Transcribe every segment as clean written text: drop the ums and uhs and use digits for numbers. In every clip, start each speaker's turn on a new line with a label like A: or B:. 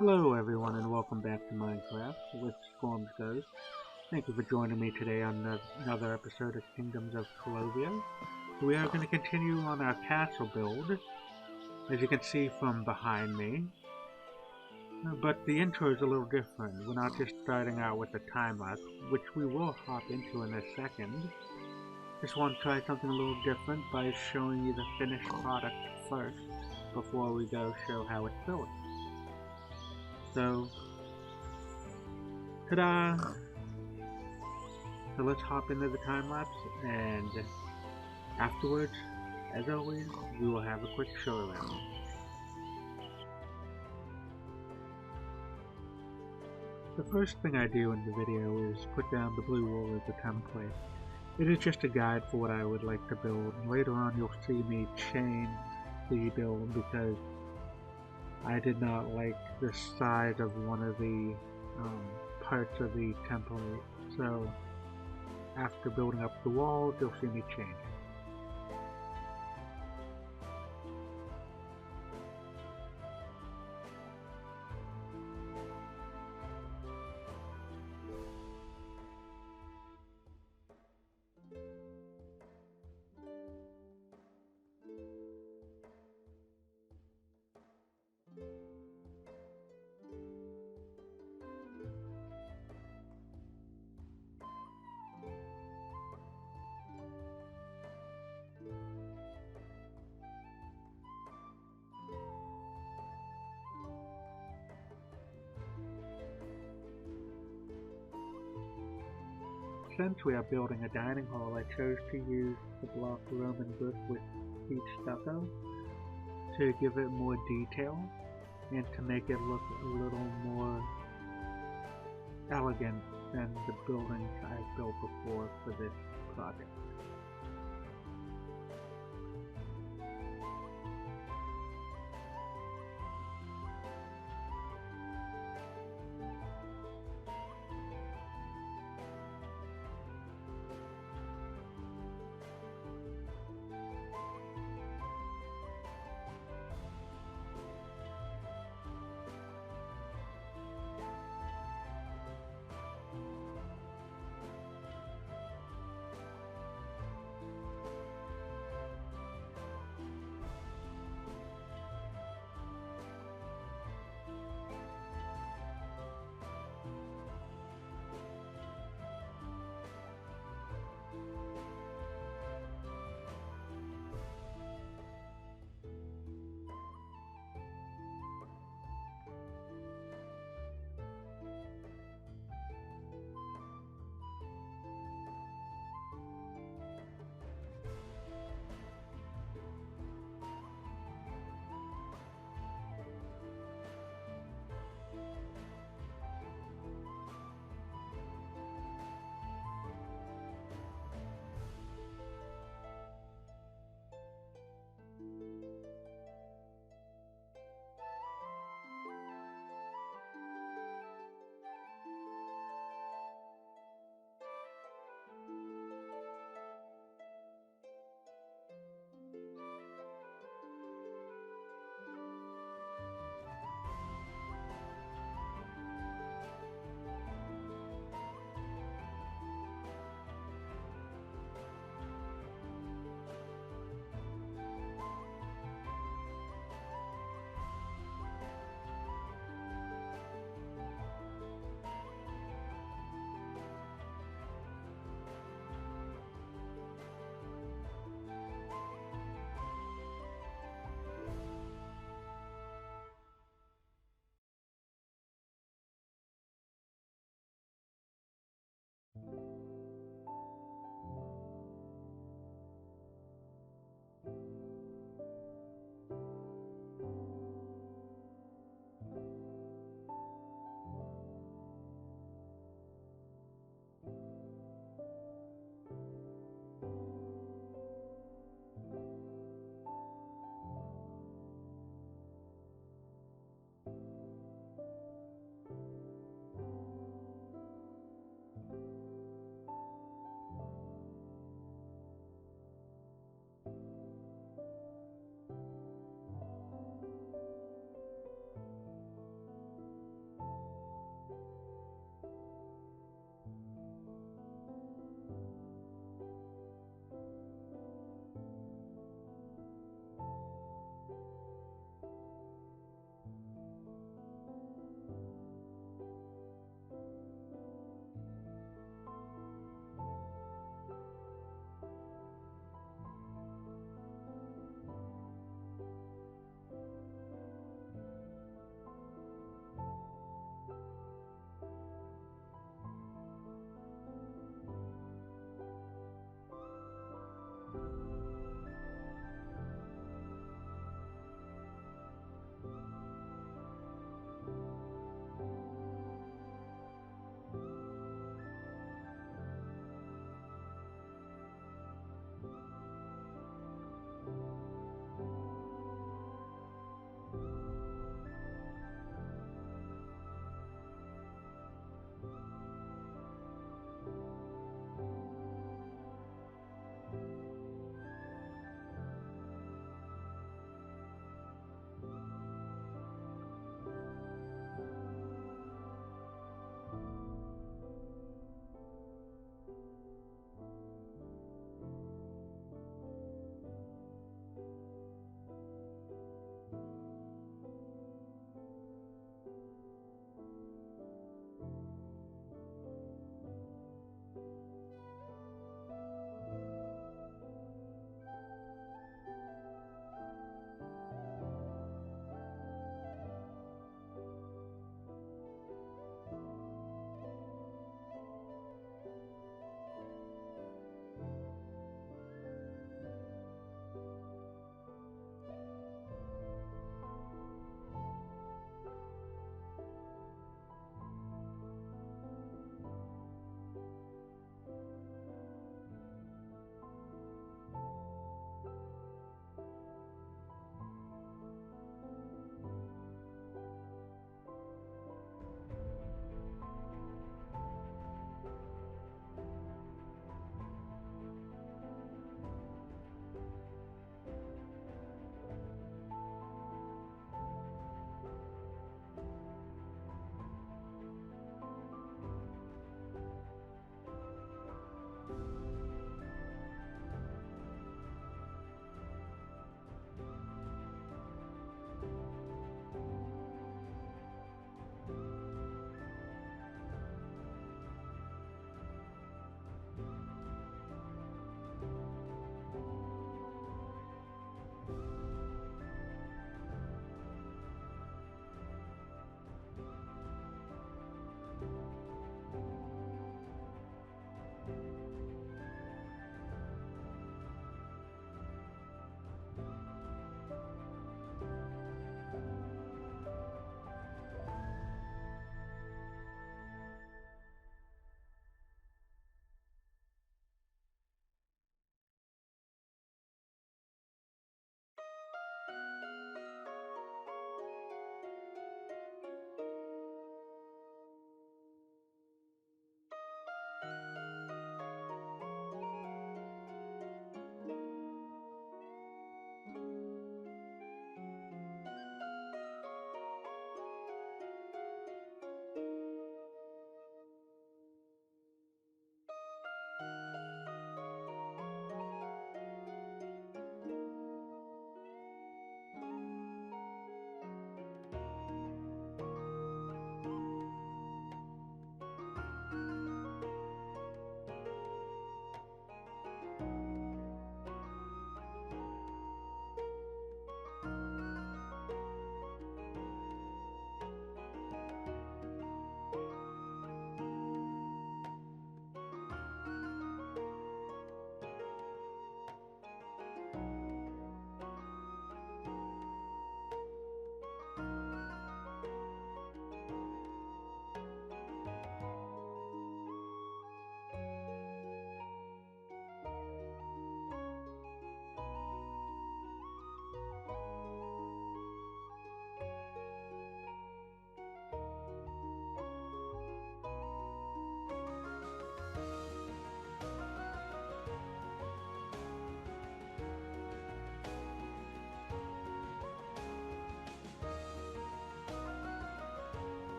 A: Hello everyone and welcome back to Minecraft with Storms Ghost. Thank you for joining me today on another episode of Kingdoms of Colovia. We are going to continue on our castle build, as you can see from behind me. But the intro is a little different. We're not just starting out with a time-lapse, which we will hop into in a second. Just want to try something a little different by showing you the finished product first, before we go show how it's built. So, ta-da! So let's hop into the time-lapse, and afterwards, as always, we will have a quick show around. The first thing I do in the video is put down the blue wool as a template. It is just a guide for what I would like to build. Later on you'll see me change the build because I did not like the size of one of the parts of the template, so after building up the wall, you'll see me change it. Since we are building a dining hall, I chose to use the block Roman brick with peach stucco to give it more detail and to make it look a little more elegant than the buildings I've built before for this project.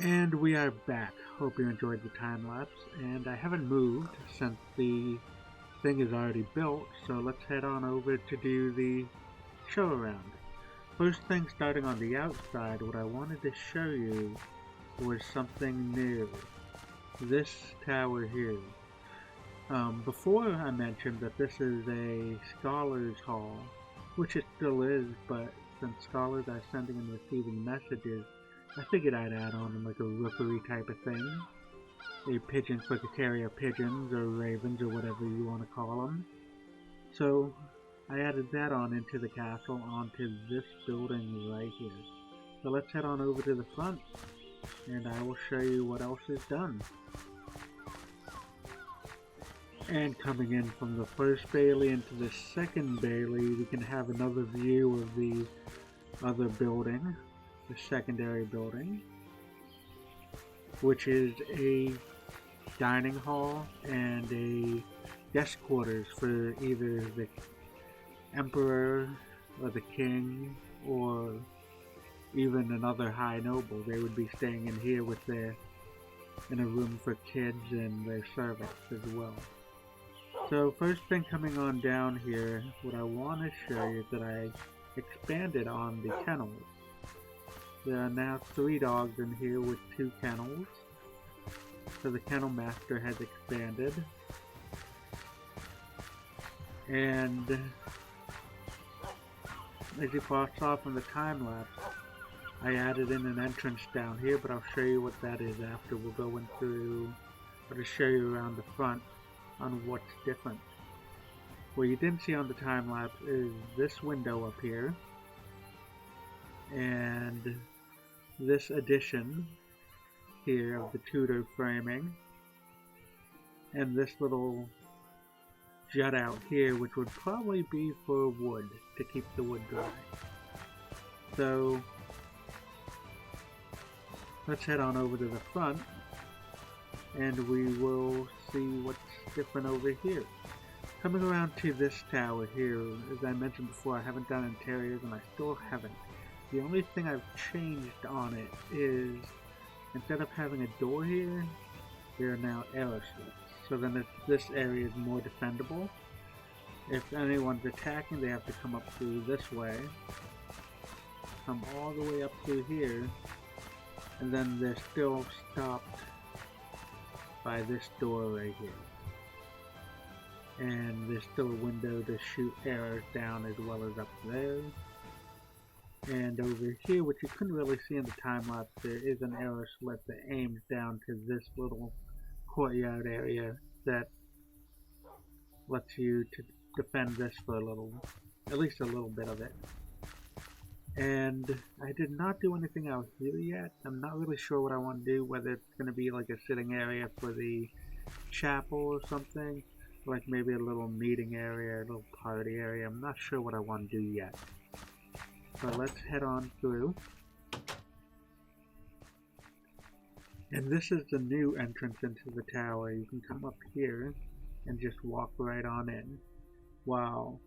A: And we are back. Hope you enjoyed the time lapse. And I haven't moved since the thing is already built, so let's head on over to do the show around. First thing, starting on the outside, what I wanted to show you was something new. This tower here. Before I mentioned that this is a Scholars Hall, which it still is, but since scholars are sending and receiving messages, I figured I'd add on like a rookerie type of thing. A pigeon for the carrier pigeons, or ravens, or whatever you want to call them. So, I added that on into the castle, onto this building right here. So let's head on over to the front, and I will show you what else is done. And coming in from the first bailey into the second bailey, we can have another view of the other building, the secondary building, which is a dining hall and a guest quarters for either the emperor or the king or even another high noble. They would be staying in here with in a room for kids and their servants as well. So first thing coming on down here, what I want to show you is that I expanded on the kennels. There are now 3 dogs in here with 2 kennels. So the kennel master has expanded. And as you saw from the time lapse, I added in an entrance down here, but I'll show you what that is after. We'll go through, I'll just show you around the front on what's different. What you didn't see on the time lapse is this window up here, and this addition here of the Tudor framing, and this little jut out here, which would probably be for wood, to keep the wood dry. So let's head on over to the front, and we will see what's different over here. Coming around to this tower here, as I mentioned before, I haven't done interiors, and I still haven't. The only thing I've changed on it is, instead of having a door here, there are now arrow slits. So then this area is more defendable. If anyone's attacking, they have to come up through this way, come all the way up through here, and then they're still stopped by this door right here. And there's still a window to shoot arrows down as well as up there. And over here, which you couldn't really see in the time lapse, there is an arrow slit that aims down to this little courtyard area that lets you to defend this for at least a little bit of it. And I did not do anything out here yet. I'm not really sure what I want to do, whether it's going to be like a sitting area for the chapel or something, like maybe a little meeting area, a little party area. I'm not sure what I want to do yet. But let's head on through. And this is the new entrance into the tower. You can come up here and just walk right on in. Wow.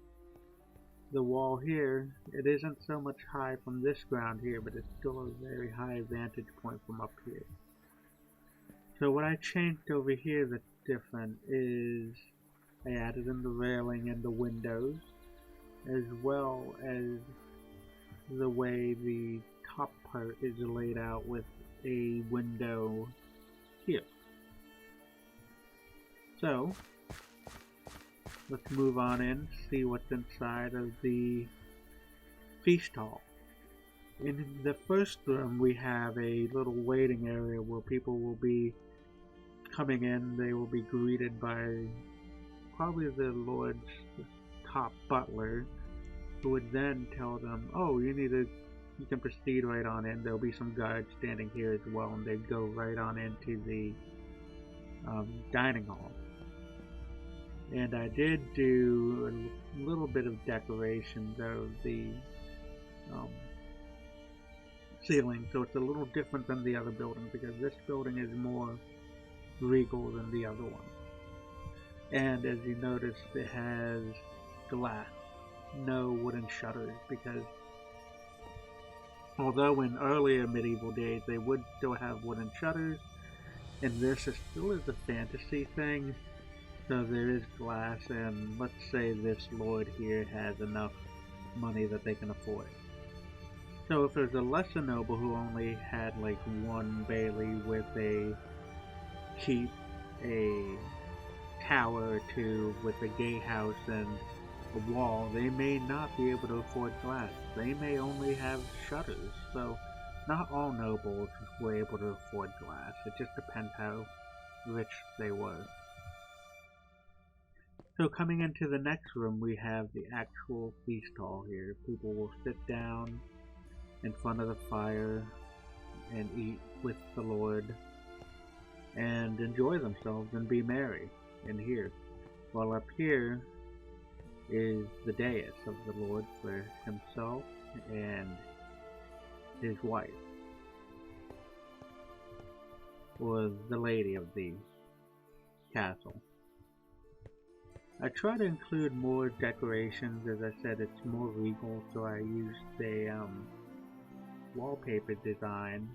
A: The wall here, it isn't so much high from this ground here, but it's still a very high vantage point from up here. So what I changed over here that's different is I added in the railing and the windows, as well as the way the top part is laid out with a window here. So let's move on in, see what's inside of the feast hall. In the first room we have a little waiting area where people will be coming in. They will be greeted by probably the Lord's top butler, who would then tell them, oh, you can proceed right on in. There'll be some guards standing here as well, and they'd go right on into the dining hall. And I did do a little bit of decorations of the ceiling, so it's a little different than the other building, because this building is more regal than the other one. And as you notice, it has glass, no wooden shutters, because Although in earlier medieval days they would still have wooden shutters, in this it still is a fantasy thing, so there is glass, and let's say this lord here has enough money that they can afford. So if there's a lesser noble who only had like one bailey with a keep, a tower or two with a gatehouse and a wall, they may not be able to afford glass. They may only have shutters, so not all nobles were able to afford glass. It just depends how rich they were. So coming into the next room, we have the actual feast hall here. People will sit down in front of the fire and eat with the Lord and enjoy themselves and be merry in here. While up here is the dais of the Lord for himself and his wife, or the lady of the castle. I try to include more decorations. As I said, it's more regal, so I used a wallpaper design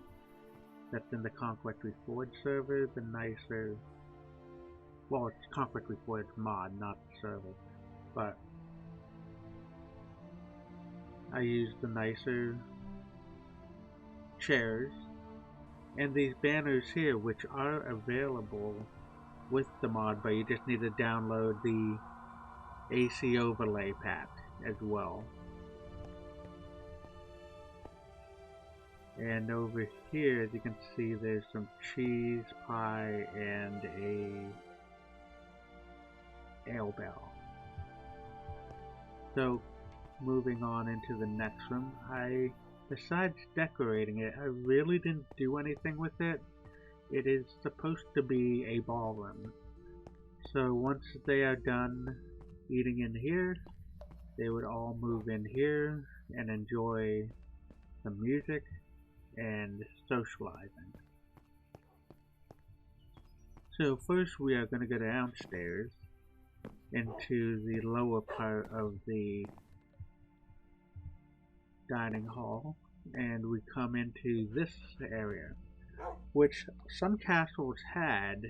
A: that's in the Conquest Reforged server, the nicer, well, it's Conquest Reforged mod, not the server, but I used the nicer chairs and these banners here, which are available with the mod, but you just need to download the AC overlay pack as well. And over here, as you can see, there's some cheese, pie, and a ale bell. So, moving on into the next room, besides decorating it, I really didn't do anything with it. It is supposed to be a ballroom. So once they are done eating in here, they would all move in here and enjoy some music and socializing. So first we are going to go downstairs into the lower part of the dining hall, and we come into this area, which some castles had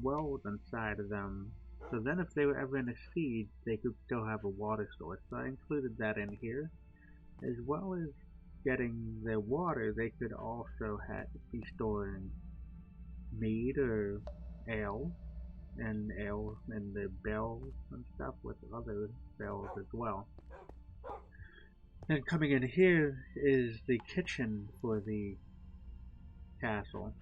A: wells inside of them, so then if they were ever in a siege, they could still have a water source. So I included that in here. As well as getting their water, they could also be storing mead or ale, and ale in the bells and stuff with other bells as well. And coming in here is the kitchen for the castle,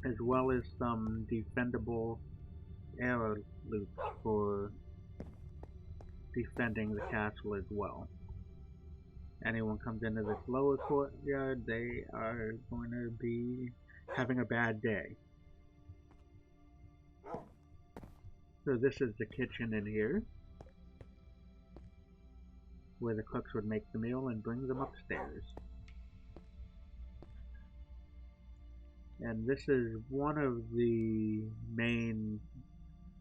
A: as well as some defendable arrow loops for defending the castle as well. Anyone comes into this lower courtyard, they are going to be having a bad day. So this is the kitchen in here, where the cooks would make the meal and bring them upstairs. And this is one of the main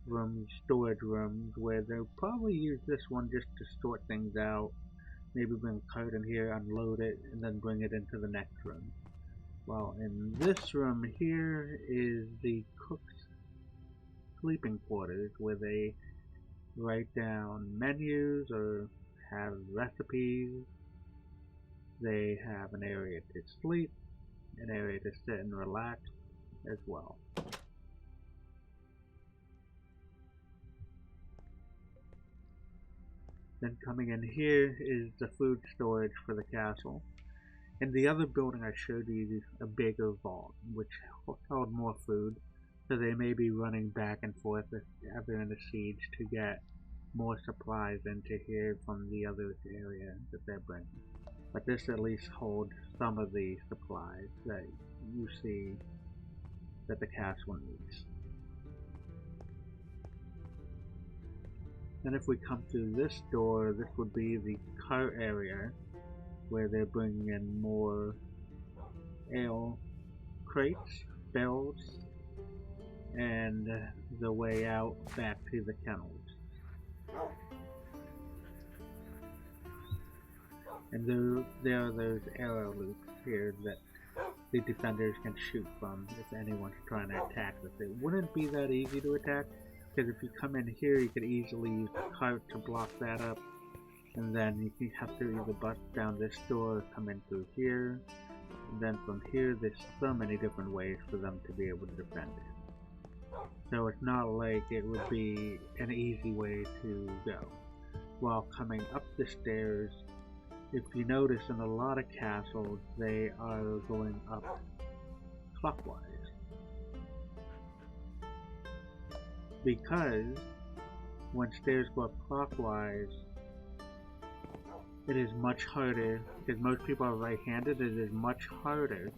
A: rooms, storage rooms, where they'll probably use this one just to sort things out. Maybe bring a cart in here, unload it, and then bring it into the next room. Well, in this room here is the cook's sleeping quarters, where they write down menus or have recipes. They have an area to sleep, an area to sit and relax as well. Then coming in here is the food storage for the castle. In the other building I showed you a bigger vault, which held more food, so they may be running back and forth if ever in a siege to get more supplies into here from the other area that they're bringing. But this at least holds some of the supplies that you see that the castle needs. Then if we come through this door, this would be the cart area, where they're bringing in more ale crates, bells, and the way out back to the kennels. And there are those arrow loops here that the defenders can shoot from if anyone's trying to attack this. It wouldn't be that easy to attack, because if you come in here, you could easily use the cart to block that up, and then you have to either bust down this door or come in through here, and then from here, there's so many different ways for them to be able to defend it. So it's not like it would be an easy way to go. While coming up the stairs, if you notice in a lot of castles, they are going up clockwise. Because when stairs go up clockwise, it is much harder, because most people are right-handed, it is much harder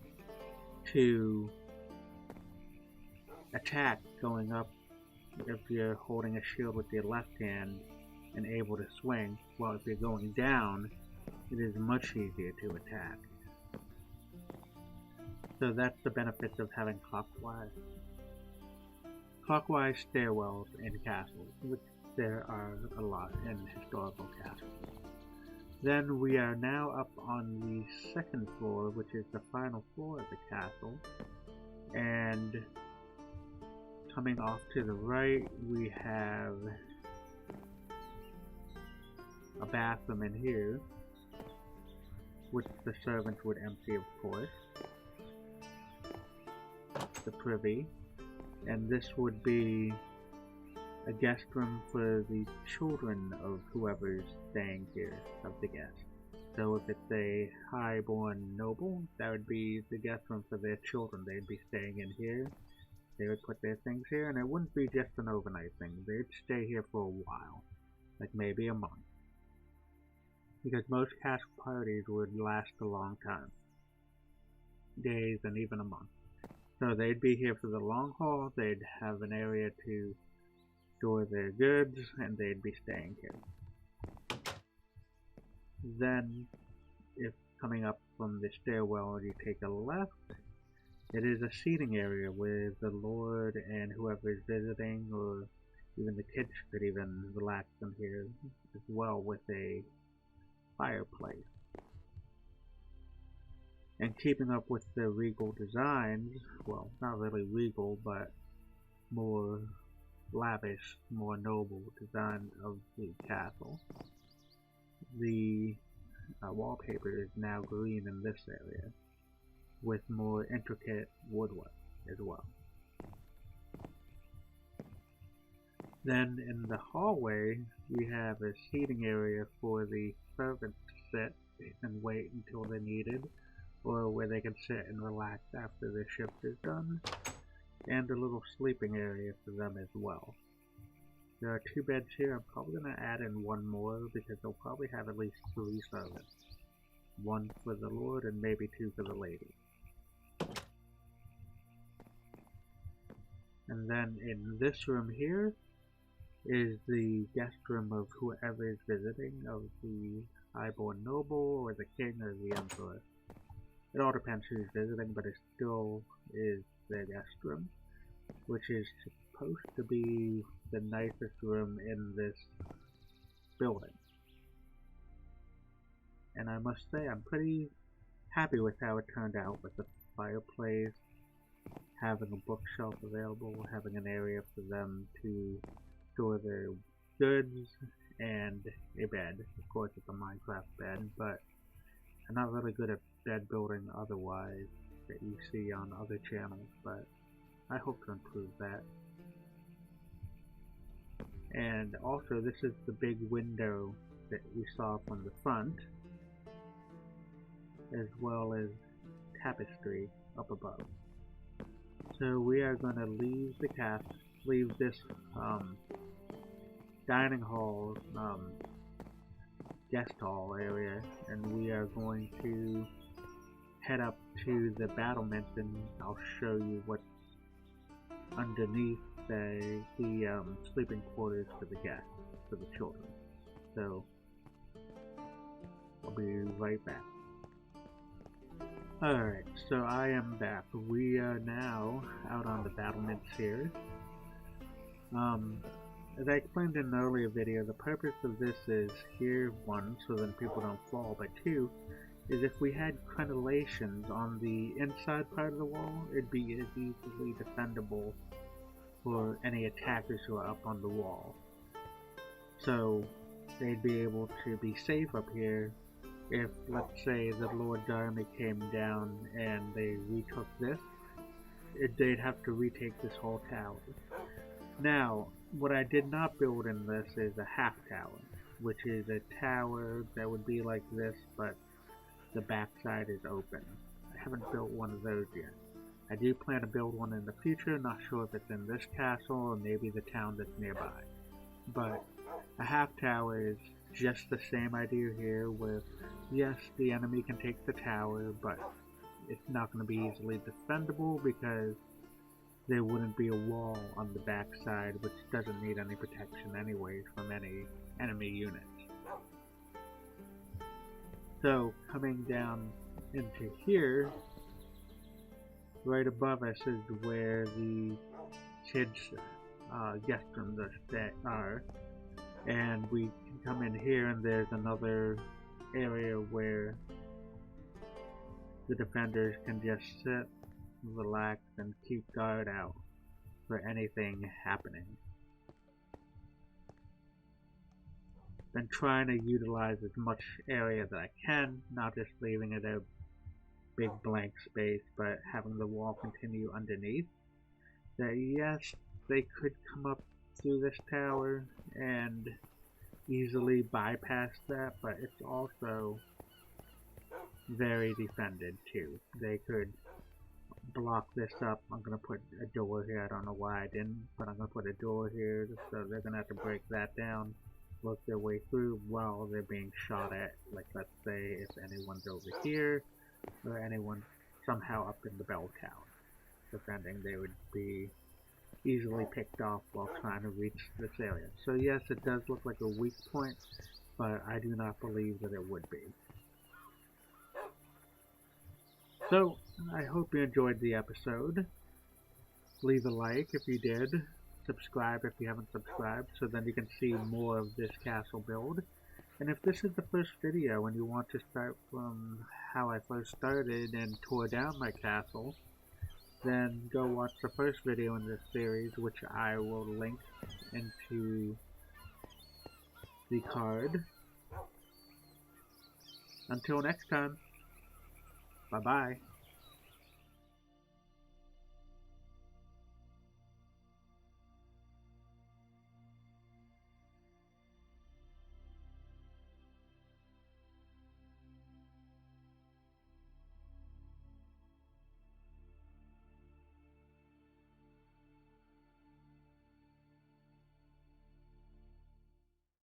A: to attack going up if you're holding a shield with your left hand and able to swing. While if you're going down, it is much easier to attack. So that's the benefits of having clockwise stairwells in castles, which there are a lot in historical castles. Then we are now up on the second floor, which is the final floor of the castle, and coming off to the right we have a bathroom in here, which the servants would empty, of course. The privy. And this would be a guest room for the children of whoever's staying here, of the guests. So if it's a high-born noble, that would be the guest room for their children. They'd be staying in here. They would put their things here, and it wouldn't be just an overnight thing. They'd stay here for a while, like maybe a month. Because most castle parties would last a long time. Days and even a month. So they'd be here for the long haul, they'd have an area to store their goods, and they'd be staying here. Then, if coming up from the stairwell you take a left, it is a seating area where the lord and whoever is visiting, or even the kids could even relax in here as well, with a fireplace. And keeping up with the regal designs, well, not really regal, but more lavish, more noble design of the castle, the wallpaper is now green in this area, with more intricate woodwork as well. Then in the hallway, we have a seating area for the servants to sit and wait until they're needed, or where they can sit and relax after their shift is done, and a little sleeping area for them as well. There are 2 beds here. I'm probably going to add in one more, because they'll probably have at least 3 servants. 1 for the lord and maybe 2 for the lady. And then in this room here is the guest room of whoever is visiting, of the highborn noble, or the king, or the emperor. It all depends who's visiting, but it still is their guest room, which is supposed to be the nicest room in this building. And I must say, I'm pretty happy with how it turned out, with the fireplace, having a bookshelf available, having an area for them to store their goods, and a bed. Of course, it's a Minecraft bed, but I'm not really good at bed building otherwise that you see on other channels, but I hope to improve that. And also, this is the big window that we saw from the front, as well as tapestry up above. So we are going to leave this dining hall, guest hall area, and we are going to head up to the battlements, and I'll show you what's underneath the sleeping quarters for the guests, for the children. So I'll be right back. Alright, so I am back. We are now out on the battlements here. As I explained in an earlier video, the purpose of this is here, one, so that people don't fall, but two, is if we had crenellations on the inside part of the wall, it'd be easily defendable for any attackers who are up on the wall. So they'd be able to be safe up here if, let's say, the Lord's army came down and they retook this. They'd have to retake this whole tower. Now, what I did not build in this is a half tower, which is a tower that would be like this, but the backside is open. I haven't built one of those yet. I do plan to build one in the future, not sure if it's in this castle or maybe the town that's nearby. But a half tower is just the same idea here, where yes, the enemy can take the tower, but it's not going to be easily defendable because there wouldn't be a wall on the backside, which doesn't need any protection anyways from any enemy units. So, coming down into here, right above us is where the kids' guest rooms are, and we can come in here and there's another area where the defenders can just sit, relax, and keep guard out for anything happening. Been trying to utilize as much area that I can, not just leaving it a big blank space, but having the wall continue underneath. That yes, they could come up through this tower and easily bypass that, but it's also very defended too. They could block this up. I'm going to put a door here. I don't know why I didn't, but I'm going to put a door here, so they're going to have to break that down, work their way through while they're being shot at. Like, let's say if anyone's over here, or anyone somehow up in the bell tower defending, they would be easily picked off while trying to reach this area. So yes, it does look like a weak point, but I do not believe that it would be. So, I hope you enjoyed the episode. Leave a like if you did. Subscribe if you haven't subscribed, so then you can see more of this castle build. And if this is the first video and you want to start from how I first started and tore down my castle, then go watch the first video in this series, which I will link into the card. Until next time, bye-bye.